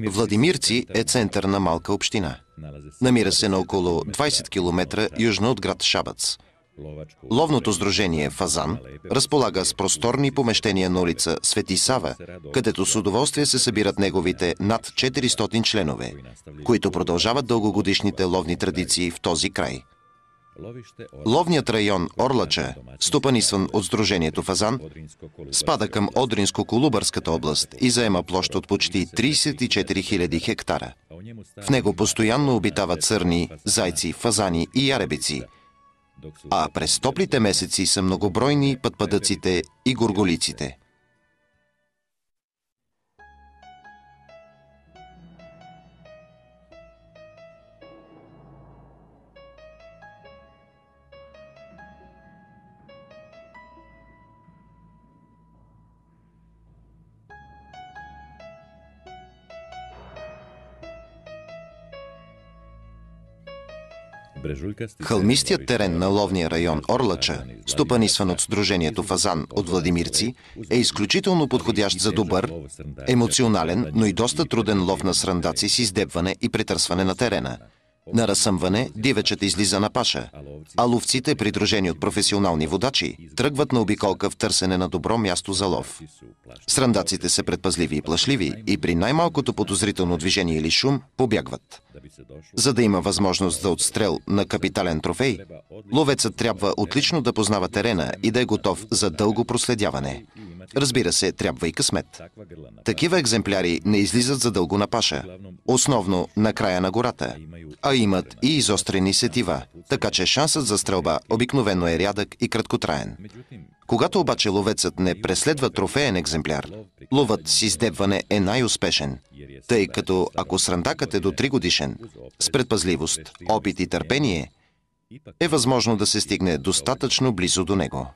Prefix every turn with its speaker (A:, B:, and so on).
A: Владимирци е център на малка община. Намира се на около 20 км южно от град Шабац. Ловното сдружение «Фазан» разполага с просторни помещения на улица Свети Сава, където с удоволствие се събират неговите над 400 членове, които продължават дългогодишните ловни традиции в този край. Ловният район Орлача, стопанисван от сдружението «Фазан», спада към Одринско-Колубарската област и заема площ от почти 34 000 хектара. В него постоянно обитават сърни, зайци, фазани и яребици, а през топлите месеци са многобройни пътпадъците и горголиците. Хълмистият терен на ловния район Орлача, стопанисван от сдружението «Фазан» от Владимирци, е изключително подходящ за добър, емоционален, но и доста труден лов на срандаци с издебване и претърсване на терена. На разсъмване дивечът излиза на паша, а ловците, придружени от професионални водачи, тръгват на обиколка в търсене на добро място за лов. Срандаците са предпазливи и плашливи и при най-малкото подозрително движение или шум побягват. За да има възможност за отстрел на капитален трофей, ловецът трябва отлично да познава терена и да е готов за дълго проследяване. Разбира се, трябва и късмет. Такива екземпляри не излизат за дълго на паша, основно на края на гората, а имат и изострени сетива, така че шансът за стрелба обикновено е рядък и краткотраен. Когато обаче ловецът не преследва трофеен екземпляр, ловът с издебване е най-успешен, тъй като ако срандакът е до 3 годишен, с предпазливост, опит и търпение, е възможно да се стигне достатъчно близо до него.